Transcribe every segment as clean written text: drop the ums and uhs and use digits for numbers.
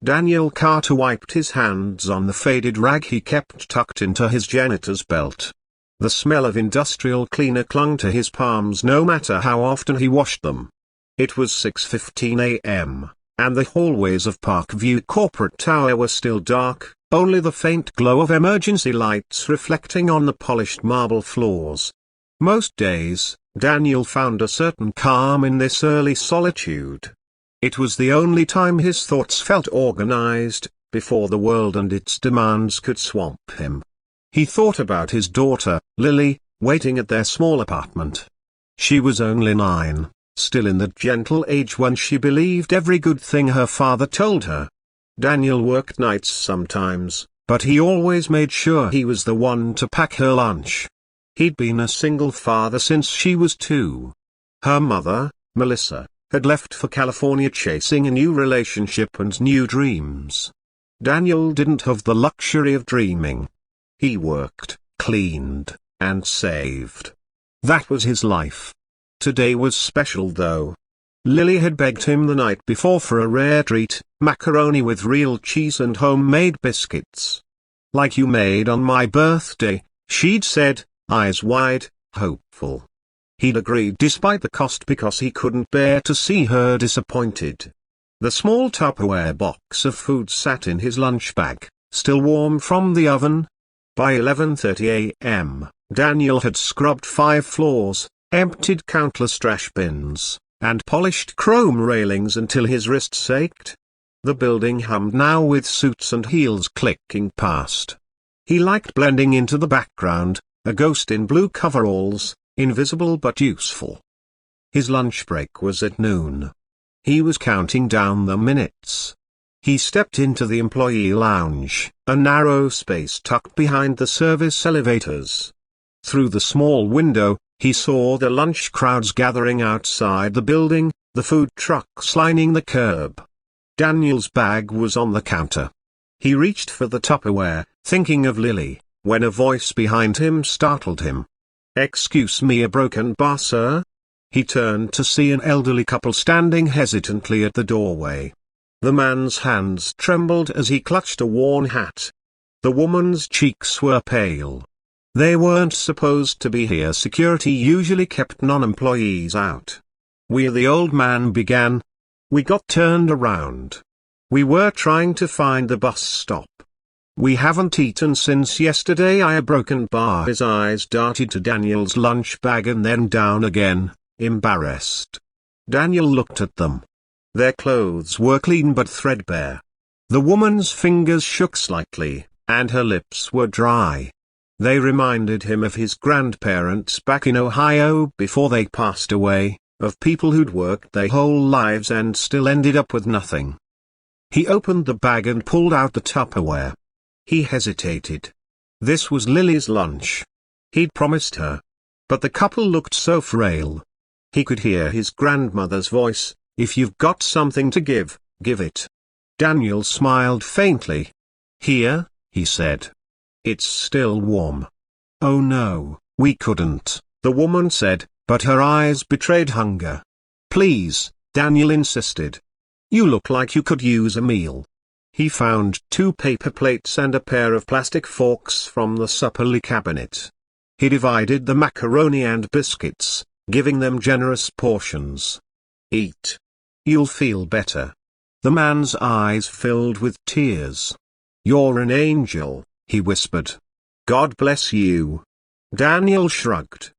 Daniel Carter wiped his hands on the faded rag he kept tucked into his janitor's belt. The smell of industrial cleaner clung to his palms no matter how often he washed them. It was 6:15 a.m., and the hallways of Parkview Corporate Tower were still dark, only the faint glow of emergency lights reflecting on the polished marble floors. Most days, Daniel found a certain calm in this early solitude. It was the only time his thoughts felt organized, before the world and its demands could swamp him. He thought about his daughter, Lily, waiting at their small apartment. She was only 9, still in that gentle age when she believed every good thing her father told her. Daniel worked nights sometimes, but he always made sure he was the one to pack her lunch. He'd been a single father since she was 2. Her mother, Melissa, had left for California chasing a new relationship and new dreams. Daniel didn't have the luxury of dreaming. He worked, cleaned, and saved. That was his life. Today was special though. Lily had begged him the night before for a rare treat, macaroni with real cheese and homemade biscuits. "Like you made on my birthday," she'd said, eyes wide, hopeful. He'd agreed despite the cost because he couldn't bear to see her disappointed. The small Tupperware box of food sat in his lunch bag, still warm from the oven. By 11:30 a.m., Daniel had scrubbed 5 floors, emptied countless trash bins, and polished chrome railings until his wrists ached. The building hummed now with suits and heels clicking past. He liked blending into the background, a ghost in blue coveralls, invisible but useful. His lunch break was at noon. He was counting down the minutes. He stepped into the employee lounge, a narrow space tucked behind the service elevators. Through the small window, he saw the lunch crowds gathering outside the building, the food trucks lining the curb. Daniel's bag was on the counter. He reached for the Tupperware, thinking of Lily, when a voice behind him startled him. "Excuse me, a broken bar, sir?" He turned to see an elderly couple standing hesitantly at the doorway. The man's hands trembled as he clutched a worn hat. The woman's cheeks were pale. They weren't supposed to be here. Security usually kept non-employees out. The old man began. "We got turned around. We were trying to find the bus stop. We haven't eaten since yesterday." A broken bar. His eyes darted to Daniel's lunch bag and then down again, embarrassed. Daniel looked at them. Their clothes were clean but threadbare. The woman's fingers shook slightly, and her lips were dry. They reminded him of his grandparents back in Ohio before they passed away, of people who'd worked their whole lives and still ended up with nothing. He opened the bag and pulled out the Tupperware. He hesitated. This was Lily's lunch. He'd promised her. But the couple looked so frail. He could hear his grandmother's voice, "If you've got something to give, give it." Daniel smiled faintly. "Here," he said. "It's still warm." "Oh no, we couldn't," the woman said, but her eyes betrayed hunger. "Please," Daniel insisted. "You look like you could use a meal." He found 2 paper plates and a pair of plastic forks from the supperly cabinet. He divided the macaroni and biscuits, giving them generous portions. "Eat. You'll feel better." The man's eyes filled with tears. "You're an angel," he whispered. "God bless you." Daniel shrugged.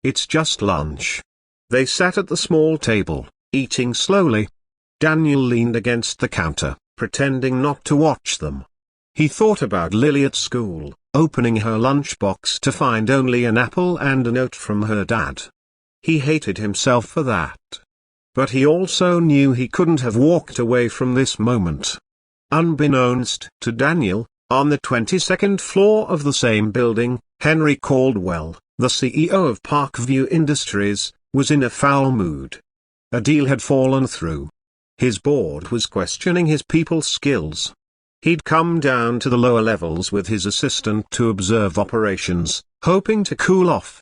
"It's just lunch." They sat at the small table, eating slowly. Daniel leaned against the counter, pretending not to watch them. He thought about Lily at school, opening her lunchbox to find only an apple and a note from her dad. He hated himself for that. But he also knew he couldn't have walked away from this moment. Unbeknownst to Daniel, on the 22nd floor of the same building, Henry Caldwell, the CEO of Parkview Industries, was in a foul mood. A deal had fallen through. His board was questioning his people skills. He'd come down to the lower levels with his assistant to observe operations, hoping to cool off.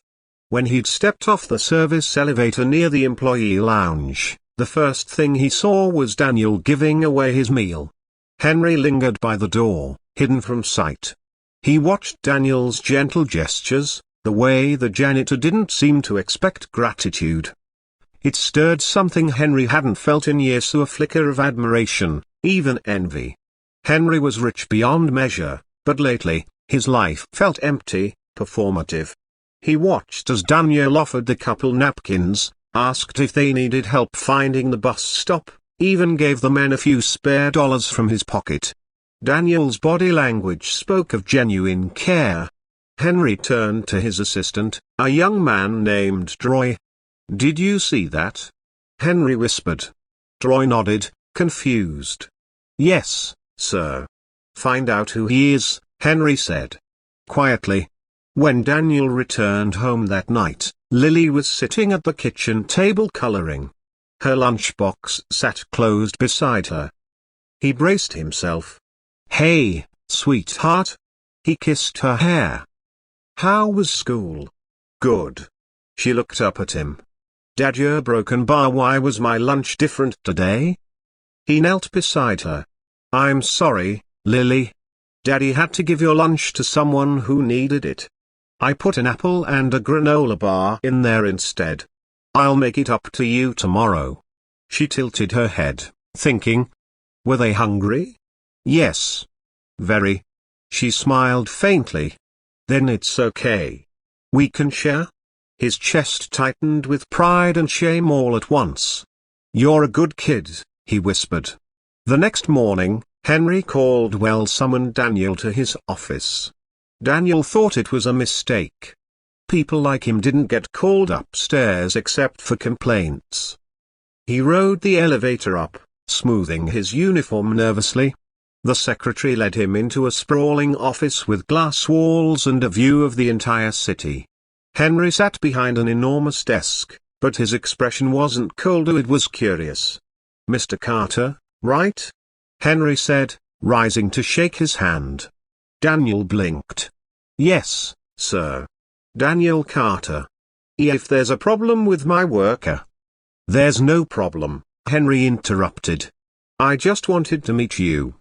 When he'd stepped off the service elevator near the employee lounge, the first thing he saw was Daniel giving away his meal. Henry lingered by the door, hidden from sight. He watched Daniel's gentle gestures, the way the janitor didn't seem to expect gratitude. It stirred something Henry hadn't felt in years, a flicker of admiration, even envy. Henry was rich beyond measure, but lately, his life felt empty, performative. He watched as Daniel offered the couple napkins, asked if they needed help finding the bus stop, even gave the men a few spare dollars from his pocket. Daniel's body language spoke of genuine care. Henry turned to his assistant, a young man named Troy. "Did you see that?" Henry whispered. Troy nodded, confused. "Yes, sir." "Find out who he is," Henry said. Quietly. When Daniel returned home that night, Lily was sitting at the kitchen table coloring. Her lunchbox sat closed beside her. He braced himself. "Hey, sweetheart." He kissed her hair. "How was school?" "Good." She looked up at him. "Dad, you're broken bar. Why was my lunch different today?" He knelt beside her. "I'm sorry, Lily. Daddy had to give your lunch to someone who needed it. I put an apple and a granola bar in there instead. I'll make it up to you tomorrow." She tilted her head, thinking. Were they hungry? Yes. Very. She smiled faintly. Then it's okay. We can share? His chest tightened with pride and shame all at once. "You're a good kid," he whispered. The next morning, Henry Caldwell summoned Daniel to his office. Daniel thought it was a mistake. People like him didn't get called upstairs except for complaints. He rode the elevator up, smoothing his uniform nervously. The secretary led him into a sprawling office with glass walls and a view of the entire city. Henry sat behind an enormous desk, but his expression wasn't cold, it was curious. "Mr. Carter, right?" Henry said, rising to shake his hand. Daniel blinked. "Yes, sir. Daniel Carter. If there's a problem with my worker." "There's no problem," Henry interrupted. "I just wanted to meet you.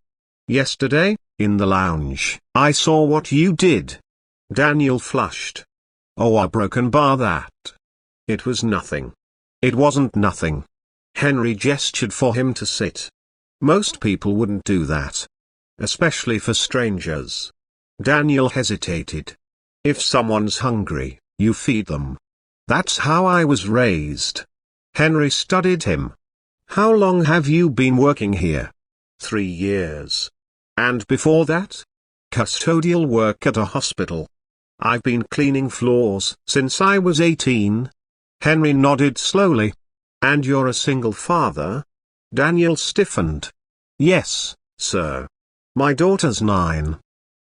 Yesterday, in the lounge, I saw what you did." Daniel flushed. "Oh, a broken bar that." "It was nothing." "It wasn't nothing." Henry gestured for him to sit. "Most people wouldn't do that. Especially for strangers." Daniel hesitated. "If someone's hungry, you feed them. That's how I was raised." Henry studied him. "How long have you been working here?" 3 years. "And before that?" "Custodial work at a hospital. I've been cleaning floors since I was 18. Henry nodded slowly. "And you're a single father?" Daniel stiffened. "Yes, sir. My daughter's 9.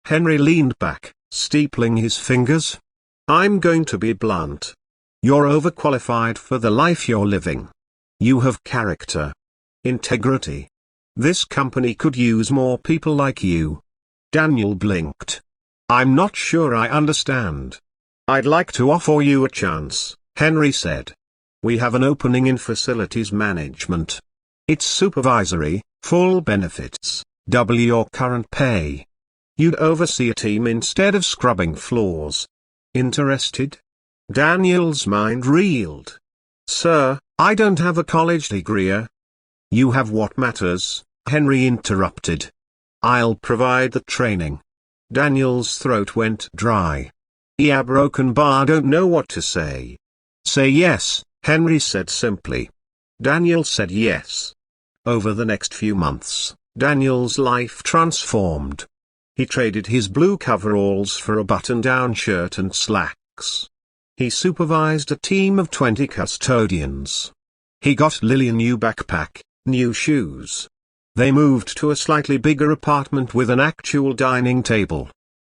Henry leaned back, steepling his fingers. "I'm going to be blunt. You're overqualified for the life you're living. You have character. Integrity. This company could use more people like you." Daniel blinked. "I'm not sure I understand." "I'd like to offer you a chance," Henry said. "We have an opening in facilities management. It's supervisory, full benefits, double your current pay. You'd oversee a team instead of scrubbing floors. Interested?" Daniel's mind reeled. "Sir, I don't have a college degree." "You have what matters," Henry interrupted. "I'll provide the training." Daniel's throat went dry. "Yeah, broken bar, don't know what to say." "Say yes," Henry said simply. Daniel said yes. Over the next few months, Daniel's life transformed. He traded his blue coveralls for a button-down shirt and slacks. He supervised a team of 20 custodians. He got Lily a new backpack, new shoes. They moved to a slightly bigger apartment with an actual dining table.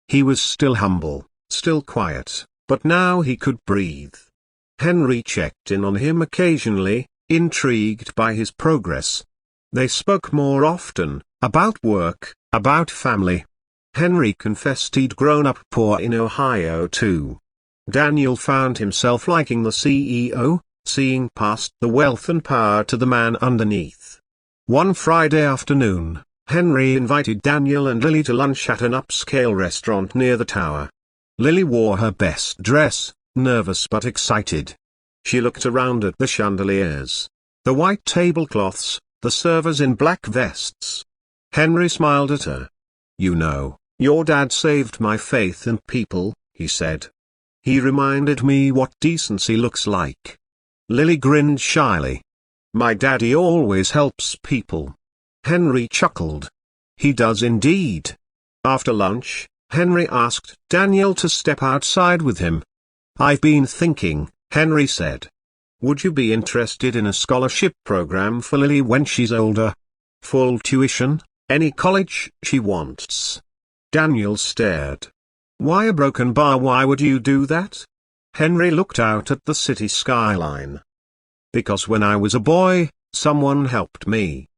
He was still humble, still quiet, but now he could breathe. Henry checked in on him occasionally, intrigued by his progress. They spoke more often, about work, about family. Henry confessed he'd grown up poor in Ohio too. Daniel found himself liking the CEO, seeing past the wealth and power to the man underneath. One Friday afternoon, Henry invited Daniel and Lily to lunch at an upscale restaurant near the tower. Lily wore her best dress, nervous but excited. She looked around at the chandeliers, the white tablecloths, the servers in black vests. Henry smiled at her. "You know, your dad saved my faith in people," he said. "He reminded me what decency looks like." Lily grinned shyly. "My daddy always helps people." Henry chuckled. "He does indeed." After lunch, Henry asked Daniel to step outside with him. "I've been thinking," Henry said. "Would you be interested in a scholarship program for Lily when she's older? Full tuition, any college she wants." Daniel stared. "Why a broken bar? Why would you do that?" Henry looked out at the city skyline. "Because when I was a boy, someone helped me.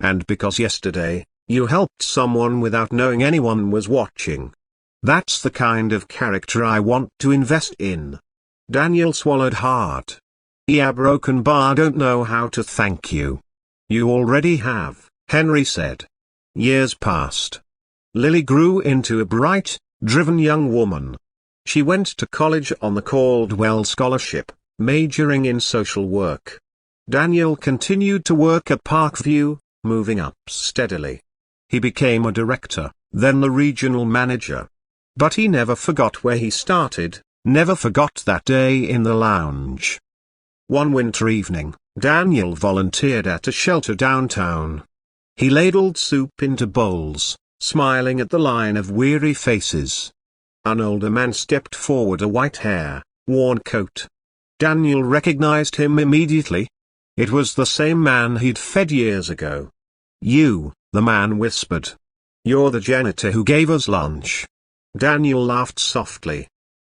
And because yesterday, you helped someone without knowing anyone was watching. That's the kind of character I want to invest in." Daniel swallowed hard. "Yeah, broken bar, don't know how to thank you." "You already have," Henry said. Years passed. Lily grew into a bright, driven young woman. She went to college on the Caldwell Scholarship, majoring in social work. Daniel continued to work at Parkview, moving up steadily. He became a director, then the regional manager. But he never forgot where he started, never forgot that day in the lounge. One winter evening, Daniel volunteered at a shelter downtown. He ladled soup into bowls, smiling at the line of weary faces. An older man stepped forward, a white hair, worn coat. Daniel recognized him immediately. It was the same man he'd fed years ago. "You," the man whispered. "You're the janitor who gave us lunch." Daniel laughed softly.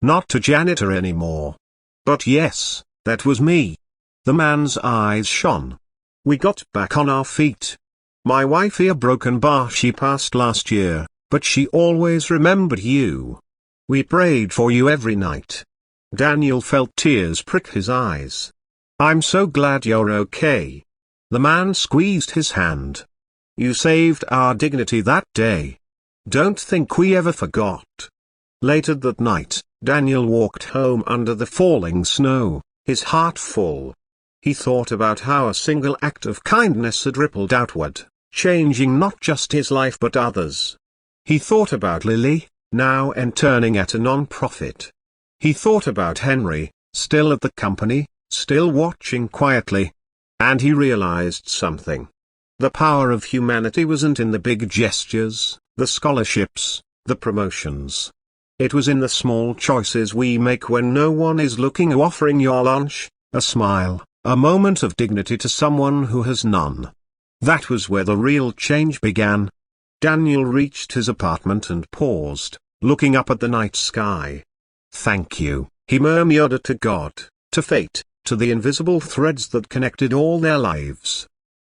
"Not a janitor anymore." "But yes, that was me." The man's eyes shone. "We got back on our feet. My wife here broken bar, she passed last year, but she always remembered you. We prayed for you every night." Daniel felt tears prick his eyes. "I'm so glad you're okay." The man squeezed his hand. "You saved our dignity that day. Don't think we ever forgot." Later that night, Daniel walked home under the falling snow, his heart full. He thought about how a single act of kindness had rippled outward, changing not just his life but others. He thought about Lily, now interning at a non-profit. He thought about Henry, still at the company, still watching quietly. And he realized something. The power of humanity wasn't in the big gestures, the scholarships, the promotions. It was in the small choices we make when no one is looking, offering your lunch, a smile, a moment of dignity to someone who has none. That was where the real change began. Daniel reached his apartment and paused, looking up at the night sky. "Thank you," he murmured, to God, to fate, to the invisible threads that connected all their lives.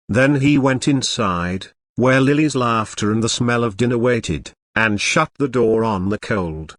Then he went inside, where Lily's laughter and the smell of dinner waited, and shut the door on the cold,